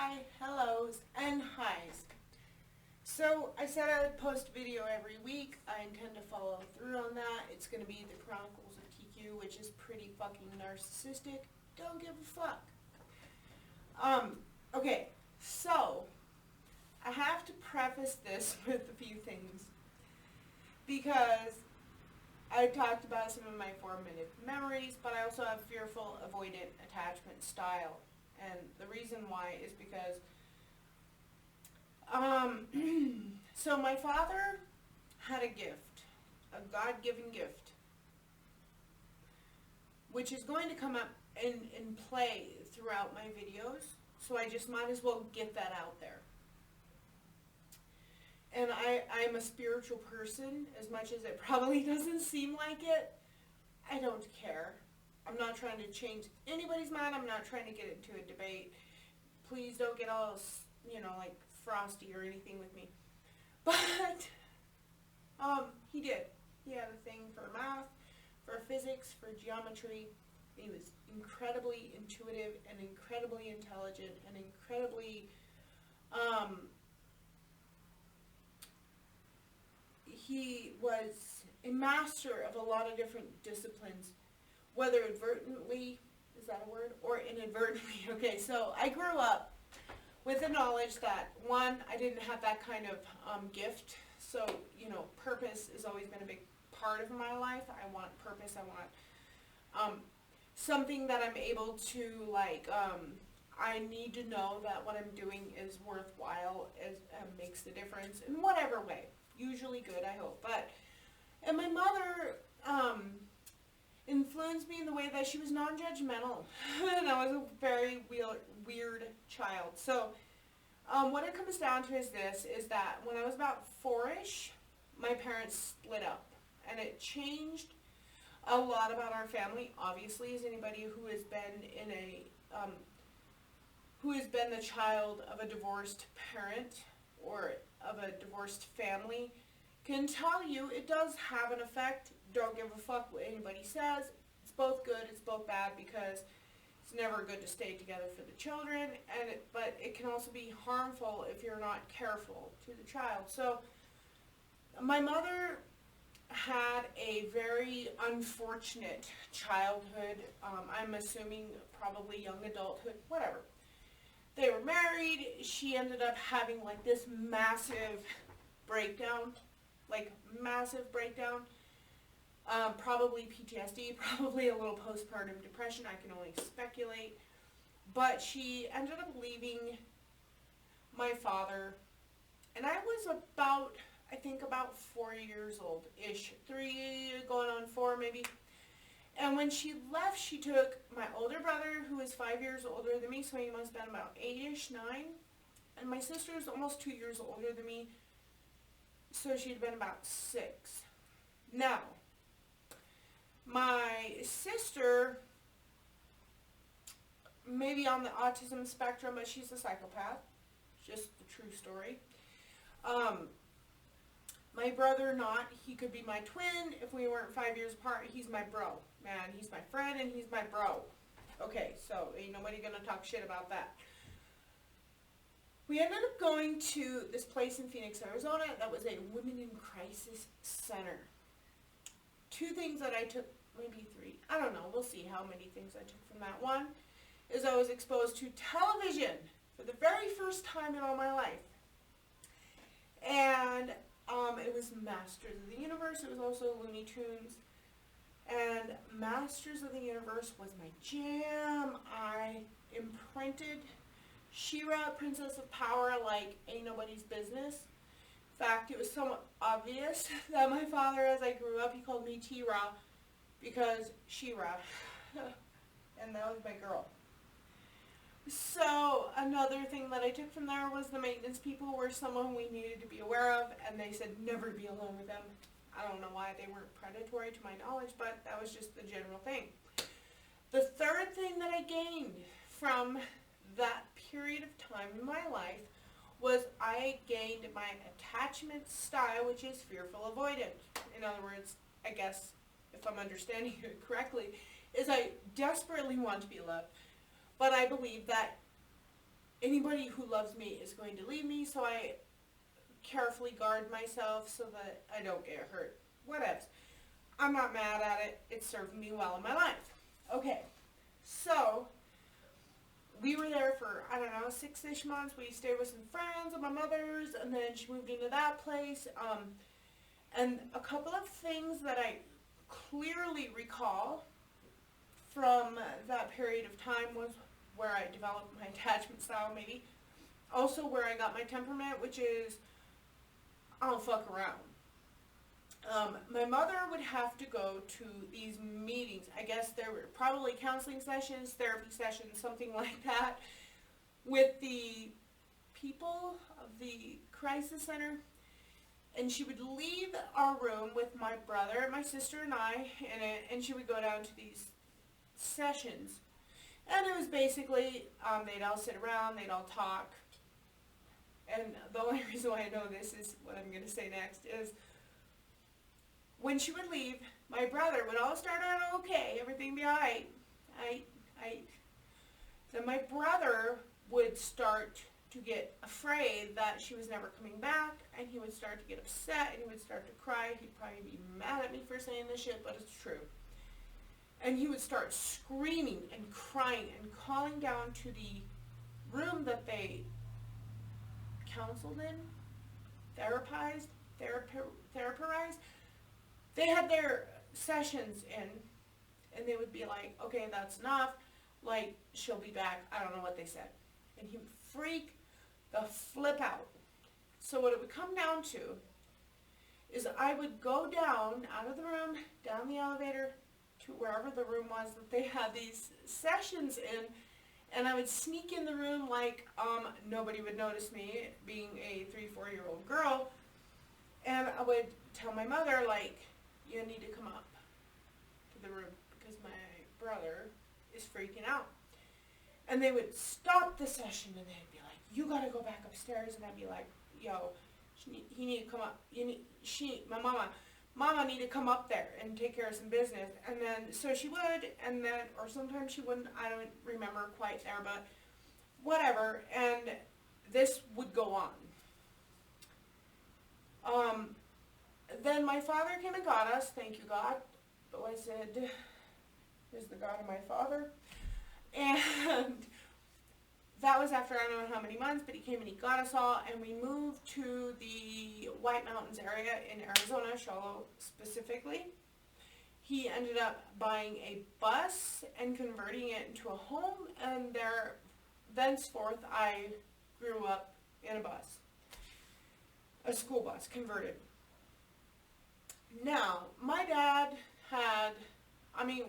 Hi, hellos, and highs. So I said I would post a video every week. I intend to follow through on that. It's going to be the Chronicles of TQ, which is pretty fucking narcissistic. Don't give a fuck. Okay, so I have to preface this with a few things because I talked about some of my formative memories, but I also have fearful, avoidant attachment style. And the reason why is because, so my father had a gift, a God-given gift, which is going to come up in play throughout my videos, so I just might as well get that out there. And I'm a spiritual person, as much as it probably doesn't seem like it. I don't care. I'm not trying to change anybody's mind. I'm not trying to get into a debate. Please don't get all, like frosty or anything with me. But, he did. He had a thing for math, for physics, for geometry. He was incredibly intuitive and incredibly intelligent and incredibly, he was a master of a lot of different disciplines, whether advertently, is that a word, or inadvertently. Okay, so I grew up with the knowledge that, one, I didn't have that kind of gift, so, purpose has always been a big part of my life. I want purpose, I want something that I'm able to, I need to know that what I'm doing is worthwhile, makes the difference in whatever way. Usually good, I hope. And my mother influenced me in the way that she was non-judgmental. And I was a very weird child. So what it comes down to is that when I was about 4-ish, my parents split up. And it changed a lot about our family. Obviously, as anybody who has been who has been the child of a divorced parent or of a divorced family can tell you, it does have an effect. Don't give a fuck what anybody says. It's both good, it's both bad, because it's never good to stay together for the children, but it can also be harmful if you're not careful to the child. So my mother had a very unfortunate childhood. I'm assuming probably young adulthood, whatever. They were married. She ended up having this massive breakdown, probably PTSD, probably a little postpartum depression. I can only speculate. But she ended up leaving my father, and I was about 4 years old-ish, 3 going on 4 maybe. And when she left, she took my older brother, who is 5 years older than me, so he must have been about 8-ish, 9. And my sister is almost 2 years older than me, so she'd been about 6. Now, my sister, maybe on the autism spectrum, but she's a psychopath. Just the true story. My brother, not. He could be my twin if we weren't 5 years apart. He's my bro. Man, he's my friend and he's my bro. Okay, so ain't nobody gonna talk shit about that. We ended up going to this place in Phoenix, Arizona that was a Women in Crisis Center. 2 things that I took, maybe 3. I don't know. We'll see how many things I took from that. One is I was exposed to television for the very first time in all my life. And it was Masters of the Universe. It was also Looney Tunes. And Masters of the Universe was my jam. I imprinted She-Ra, Princess of Power, like ain't nobody's business. In fact, it was somewhat obvious that my father, as I grew up, he called me T-Ra because She-Ra. And that was my girl. So another thing that I took from there was the maintenance people were someone we needed to be aware of, and they said never be alone with them. I don't know why they weren't predatory to my knowledge, but that was just the general thing. The third thing that I gained from that period of time in my life was I gained my attachment style, which is fearful avoidant. In other words, I guess, if I'm understanding it correctly, is I desperately want to be loved, but I believe that anybody who loves me is going to leave me, so I carefully guard myself so that I don't get hurt. Whatevs. I'm not mad at it. It served me well in my life. Okay, so we were there for, I don't know, 6-ish months. We stayed with some friends of my mother's, and then she moved into that place. And a couple of things that I clearly recall from that period of time was where I developed my attachment style, maybe. Also where I got my temperament, which is, I don't fuck around. My mother would have to go to these meetings. I guess there were probably counseling sessions, therapy sessions, something like that, with the people of the crisis center. And she would leave our room with my brother, my sister, and I in it, and she would go down to these sessions. And it was basically, they'd all sit around, they'd all talk. And the only reason why I know this is what I'm going to say next is, when she would leave, my brother would all start out okay, everything be alright. Then my brother would start to get afraid that she was never coming back, and he would start to get upset, and he would start to cry. He'd probably be mad at me for saying this shit, but it's true. And he would start screaming and crying and calling down to the room that they counseled in, therapized. They had their sessions in, and they would be like, okay, that's enough, like, she'll be back. I don't know what they said. And he would freak the flip out. So what it would come down to is I would go down out of the room, down the elevator, to wherever the room was that they had these sessions in, and I would sneak in the room like nobody would notice me, being a 3-4-year-old girl, and I would tell my mother, like, you need to come up to the room because my brother is freaking out. And they would stop the session and they'd be like, you gotta go back upstairs. And I'd be like, yo, he need to come up. My mama need to come up there and take care of some business. And then, so she would, and then, or sometimes she wouldn't, I don't remember quite there, but whatever. And this would go on. Then my father came and got us, thank you God. Blessed is the God of my father. And that was after I don't know how many months, but he came and he got us all, and we moved to the White Mountains area in Arizona, Charlotte specifically. He ended up buying a bus and converting it into a home, and thenceforth I grew up in a bus. A school bus, converted. Now, my dad had,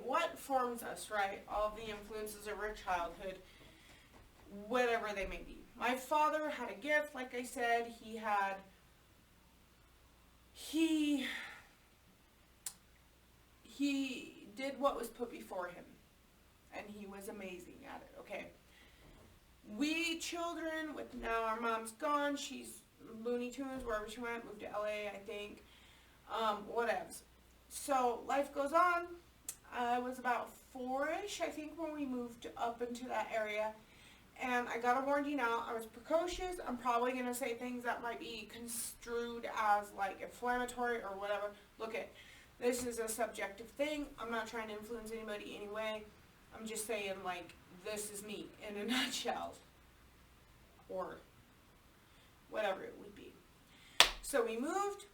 what forms us, right? All the influences of our childhood, whatever they may be. My father had a gift, like I said. He did what was put before him, and he was amazing at it, okay? We children, with now our mom's gone, she's Looney Tunes, wherever she went, moved to LA, I think. Whatevs. So life goes on. I was about 4-ish, I think, when we moved up into that area. And I gotta warn you now, I was precocious. I'm probably gonna say things that might be construed as like inflammatory or whatever. Look at, this is a subjective thing. I'm not trying to influence anybody anyway. I'm just saying, like, this is me in a nutshell. Or whatever it would be. So we moved.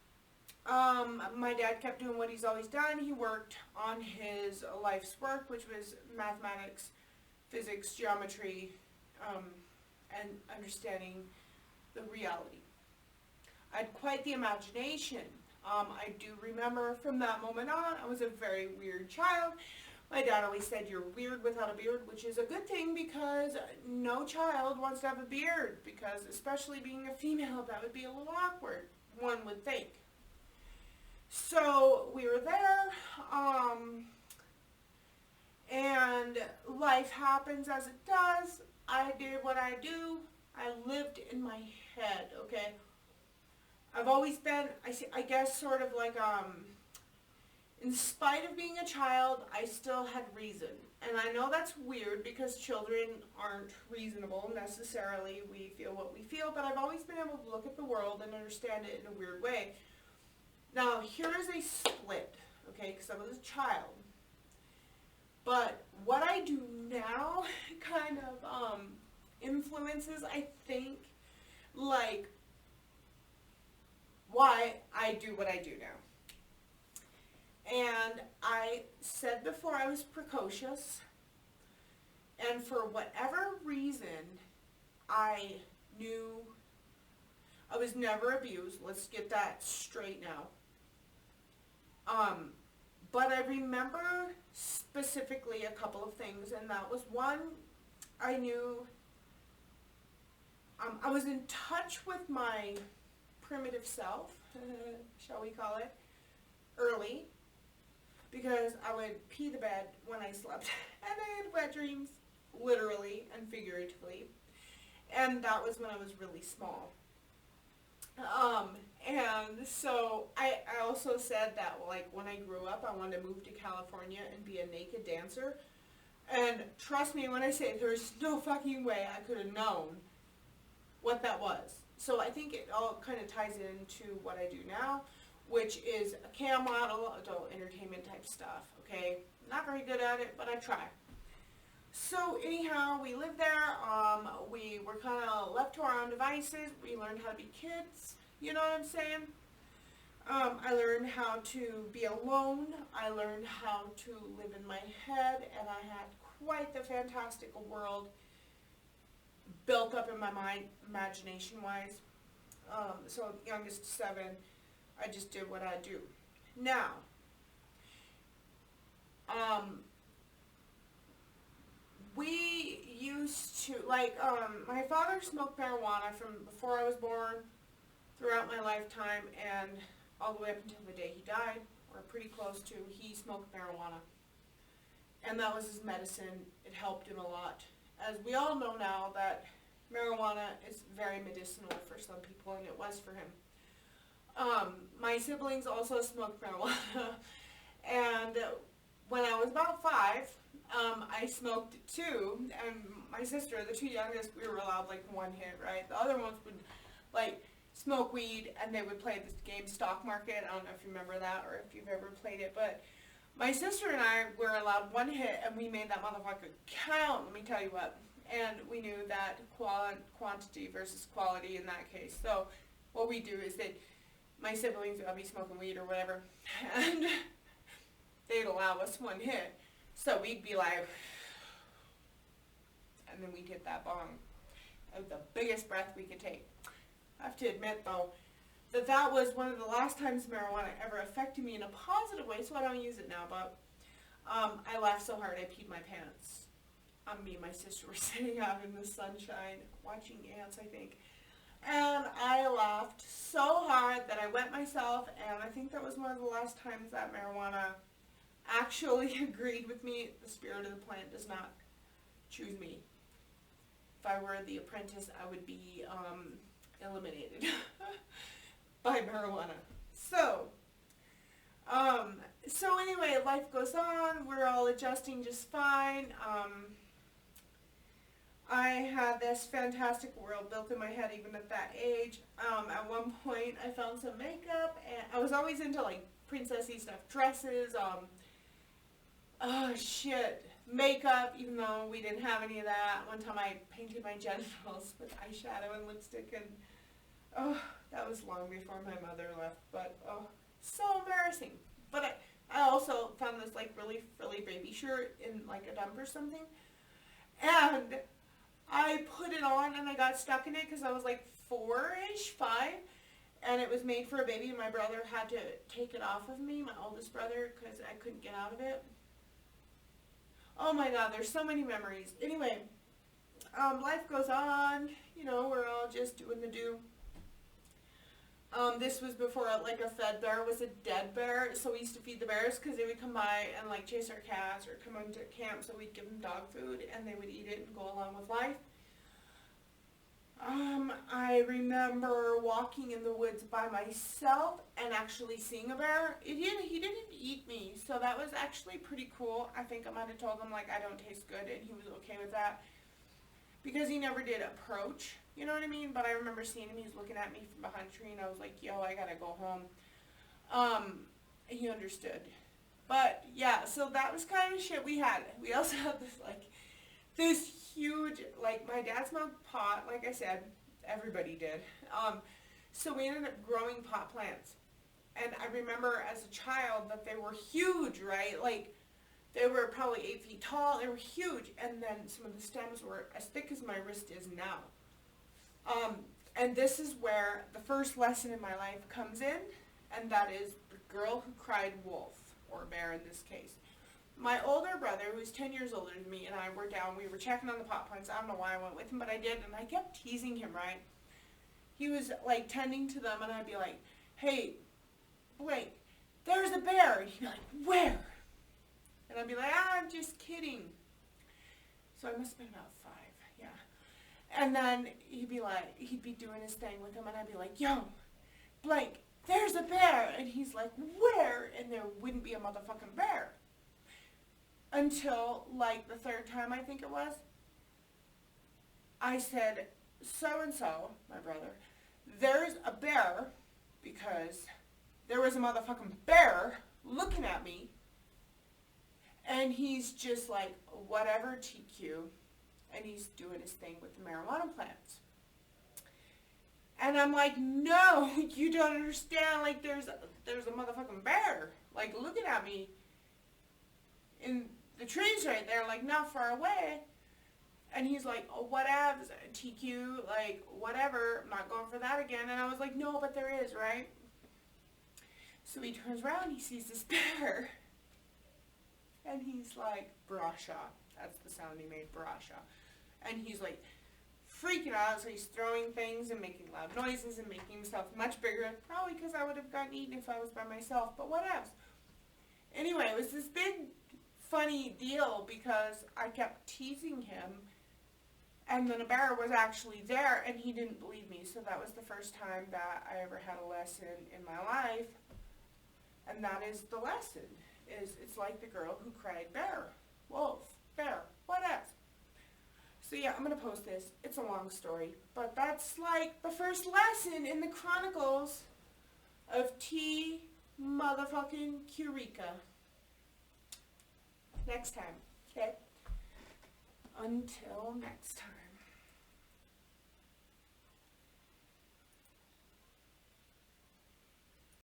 My dad kept doing what he's always done. He worked on his life's work, which was mathematics, physics, geometry, and understanding the reality. I had quite the imagination. I do remember from that moment on, I was a very weird child. My dad always said, you're weird without a beard, which is a good thing because no child wants to have a beard, because especially being a female, that would be a little awkward, one would think. So we were there, and life happens as it does. I did what I do. I lived in my head, okay? I've always been, I guess, sort of like, in spite of being a child, I still had reason. And I know that's weird because children aren't reasonable necessarily. We feel what we feel, but I've always been able to look at the world and understand it in a weird way. Now, here is a split, okay, because I was a child. But what I do now kind of influences, I think, like, why I do what I do now. And I said before I was precocious, and for whatever reason, I knew I was never abused. Let's get that straight now. But I remember specifically a couple of things, and that was one, I knew I was in touch with my primitive self, shall we call it, early. Because I would pee the bed when I slept, and I had wet dreams, literally and figuratively, and that was when I was really small. And so I also said that, like, when I grew up, I wanted to move to California and be a naked dancer, and trust me when I say there's no fucking way I could have known what that was. So I think it all kind of ties into what I do now, which is a cam model, adult entertainment type stuff, okay? Not very good at it, but I try. So anyhow, we lived there, we were kind of left to our own devices, we learned how to be kids, you know what I'm saying? I learned how to be alone, I learned how to live in my head, and I had quite the fantastical world built up in my mind, imagination-wise. So youngest 7, I just did what I do. Now, we used to, like, my father smoked marijuana from before I was born, throughout my lifetime, and all the way up until the day he died, or pretty close to, he smoked marijuana. And that was his medicine. It helped him a lot. As we all know now that marijuana is very medicinal for some people, and it was for him. My siblings also smoked marijuana, and when I was about 5, I smoked it too, and my sister, the 2 youngest, we were allowed like 1 hit, right? The other ones would like smoke weed, and they would play this game Stock Market. I don't know if you remember that or if you've ever played it, but my sister and I were allowed 1 hit, and we made that motherfucker count, let me tell you what. And we knew that quantity versus quality in that case. So what we do is that my siblings would be smoking weed or whatever, and they'd allow us 1 hit. So we'd be like, and then we'd hit that bong. That was the biggest breath we could take. I have to admit, though, that was one of the last times marijuana ever affected me in a positive way, so I don't use it now, but I laughed so hard I peed my pants. Me and my sister were sitting out in the sunshine watching ants, I think. And I laughed so hard that I wet myself, and I think that was one of the last times that marijuana actually agreed with me. The spirit of the plant does not choose me. If I were the apprentice, I would be eliminated by marijuana. So anyway, life goes on. We're all adjusting just fine. I had this fantastic world built in my head even at that age. At one point, I found some makeup, and I was always into like princessy stuff, dresses, makeup, even though we didn't have any of that. One time I painted my genitals with eyeshadow and lipstick, and that was long before my mother left, but so embarrassing. But I also found this like really frilly baby shirt in like a dump or something, and I put it on and I got stuck in it because I was like 4-ish, 5, and it was made for a baby, and my brother had to take it off of me, my oldest brother, because I couldn't get out of it. Oh my god, there's so many memories. Anyway, life goes on, you know, we're all just doing the do. This was before like a fed bear was a dead bear, so we used to feed the bears because they would come by and like chase our cats or come into camp, so we'd give them dog food and they would eat it and go along with life. I remember walking in the woods by myself and actually seeing a bear. He didn't eat me, so that was actually pretty cool. I think I might have told him, like, I don't taste good, and he was okay with that. Because he never did approach, you know what I mean? But I remember seeing him, he was looking at me from behind a tree, and I was like, yo, I gotta go home. He understood. But, yeah, so that was kind of shit we had. We also had this huge, my dad smoked pot, like I said, everybody did. So we ended up growing pot plants. And I remember as a child that they were huge, right? Like, they were probably 8 feet tall. They were huge. And then some of the stems were as thick as my wrist is now. And this is where the first lesson in my life comes in, and that is the girl who cried wolf, or bear in this case. My older brother, who's 10 years older than me, and I were down. We were checking on the pot plants. I don't know why I went with him, but I did. And I kept teasing him, right? He was, tending to them, and I'd be like, hey, Blake, there's a bear. And he'd be like, where? And I'd be like, I'm just kidding. So I must have been about 5, yeah. And then he'd be doing his thing with him, and I'd be like, yo, Blake, there's a bear. And he's like, where? And there wouldn't be a motherfucking bear. Until, the third time, I think it was, I said, so-and-so, my brother, there's a bear, because there was a motherfucking bear looking at me, and he's just like, whatever, TQ, and he's doing his thing with the marijuana plants. And I'm like, no, you don't understand, there's a motherfucking bear, looking at me in the trees right there, not far away. And he's like, oh, whatevs, TQ, whatever, I'm not going for that again. And I was like, no, but there is, right? So he turns around, he sees this bear, and he's like, brasha. That's the sound he made, brasha. And he's freaking out, so he's throwing things and making loud noises and making himself much bigger, probably because I would have gotten eaten if I was by myself, but whatevs. Anyway, it was this big, funny deal because I kept teasing him, and then a bear was actually there, and he didn't believe me. So that was the first time that I ever had a lesson in my life, and that is the lesson. It's like the girl who cried bear, wolf, bear, whatever. So yeah, I'm going to post this. It's a long story, but that's the first lesson in the Chronicles of T motherfucking Rica. Next time, okay? Until next time.